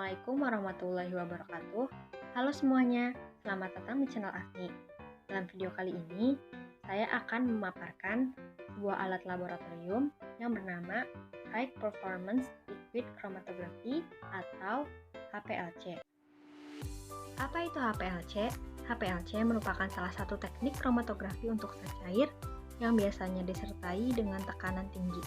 Assalamualaikum warahmatullahi wabarakatuh. Halo semuanya, selamat datang di channel Afni. Dalam video kali ini, saya akan memaparkan sebuah alat laboratorium yang bernama High Performance Liquid Chromatography atau HPLC. Apa itu HPLC? HPLC merupakan salah satu teknik kromatografi untuk zat cair yang biasanya disertai dengan tekanan tinggi.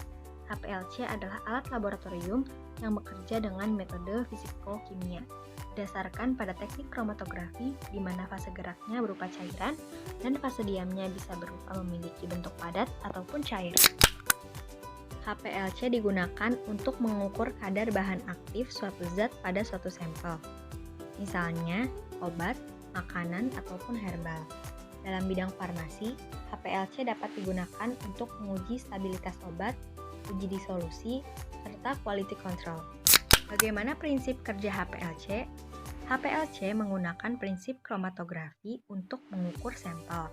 HPLC adalah alat laboratorium yang bekerja dengan metode fisikokimia berdasarkan pada teknik kromatografi di mana fase geraknya berupa cairan dan fase diamnya bisa berupa memiliki bentuk padat ataupun cair. HPLC digunakan untuk mengukur kadar bahan aktif suatu zat pada suatu sampel, misalnya obat, makanan, ataupun herbal. Dalam bidang farmasi, HPLC dapat digunakan untuk menguji stabilitas obat, uji disolusi, serta quality control. Bagaimana prinsip kerja HPLC? HPLC menggunakan prinsip kromatografi untuk mengukur sampel.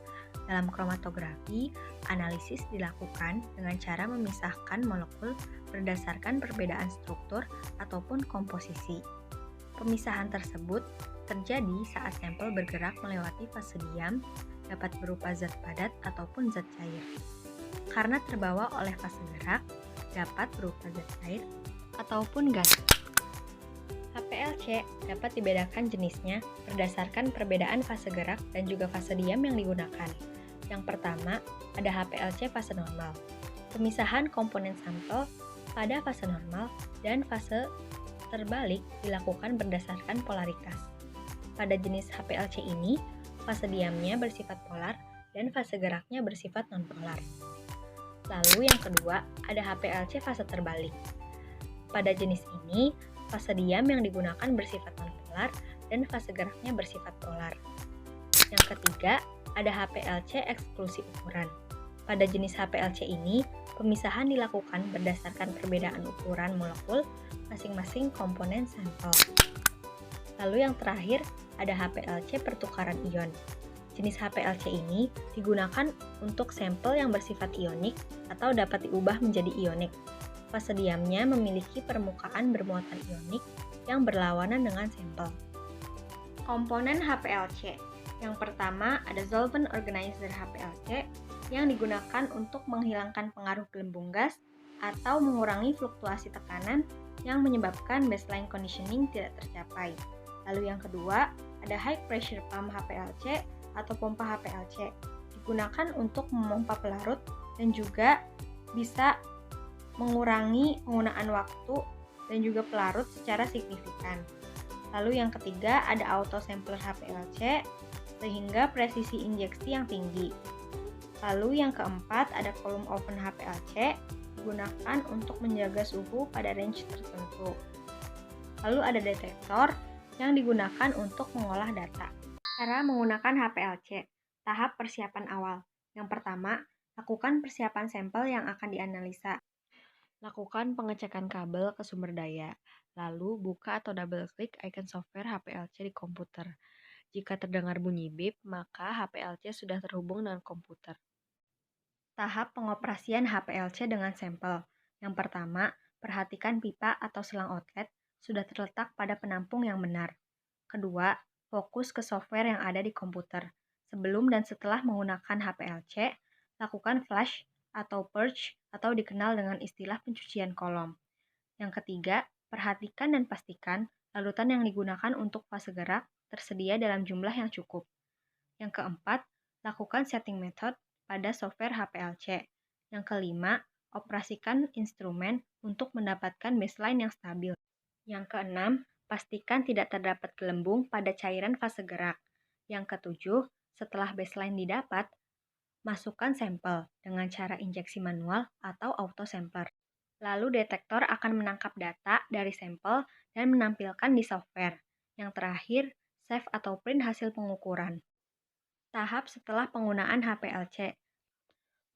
Dalam kromatografi, analisis dilakukan dengan cara memisahkan molekul berdasarkan perbedaan struktur ataupun komposisi. Pemisahan tersebut terjadi saat sampel bergerak melewati fase diam, dapat berupa zat padat ataupun zat cair. Karena terbawa oleh fase gerak, dapat berupa zat cair ataupun gas. HPLC dapat dibedakan jenisnya berdasarkan perbedaan fase gerak dan juga fase diam yang digunakan. Yang pertama, ada HPLC fase normal. Pemisahan komponen sampel pada fase normal dan fase terbalik dilakukan berdasarkan polaritas. Pada jenis HPLC ini, fase diamnya bersifat polar dan fase geraknya bersifat nonpolar. Lalu yang kedua, ada HPLC fase terbalik. Pada jenis ini, fase diam yang digunakan bersifat nonpolar dan fase geraknya bersifat polar. Yang ketiga, ada HPLC eksklusi ukuran. Pada jenis HPLC ini, pemisahan dilakukan berdasarkan perbedaan ukuran molekul masing-masing komponen sampel. Lalu yang terakhir, ada HPLC pertukaran ion. Jenis HPLC ini digunakan untuk sampel yang bersifat ionik atau dapat diubah menjadi ionik. Fase diamnya memiliki permukaan bermuatan ionik yang berlawanan dengan sampel. Komponen HPLC. Yang pertama ada solvent organizer HPLC yang digunakan untuk menghilangkan pengaruh gelembung gas atau mengurangi fluktuasi tekanan yang menyebabkan baseline conditioning tidak tercapai. Lalu yang kedua, ada high pressure pump HPLC atau pompa HPLC. Digunakan untuk memompa pelarut dan juga bisa mengurangi penggunaan waktu dan juga pelarut secara signifikan. Lalu yang ketiga, ada auto sampler HPLC sehingga presisi injeksi yang tinggi. Lalu yang keempat, ada column oven HPLC digunakan untuk menjaga suhu pada range tertentu. Lalu ada detektor yang digunakan untuk mengolah data. Cara menggunakan HPLC. Tahap persiapan awal. Yang pertama, lakukan persiapan sampel yang akan dianalisa. Lakukan pengecekan kabel ke sumber daya. Lalu buka atau double klik icon software HPLC di komputer. Jika terdengar bunyi bip, maka HPLC sudah terhubung dengan komputer. Tahap pengoperasian HPLC dengan sampel. Yang pertama, perhatikan pipa atau selang outlet sudah terletak pada penampung yang benar. Kedua, fokus ke software yang ada di komputer. Sebelum dan setelah menggunakan HPLC, lakukan flush atau purge atau dikenal dengan istilah pencucian kolom. Yang ketiga, perhatikan dan pastikan larutan yang digunakan untuk fase gerak tersedia dalam jumlah yang cukup. Yang keempat, lakukan setting method pada software HPLC. Yang kelima, operasikan instrumen untuk mendapatkan baseline yang stabil. Yang keenam, pastikan tidak terdapat gelembung pada cairan fase gerak. Yang ketujuh, setelah baseline didapat, masukkan sampel dengan cara injeksi manual atau auto sampler. Lalu detektor akan menangkap data dari sampel dan menampilkan di software. Yang terakhir, save atau print hasil pengukuran. Tahap setelah penggunaan HPLC.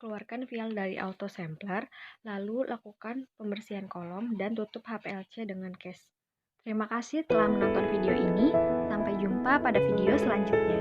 Keluarkan file dari auto sampler, lalu lakukan pembersihan kolom dan tutup HPLC dengan case. Terima kasih telah menonton video ini. Sampai jumpa pada video selanjutnya.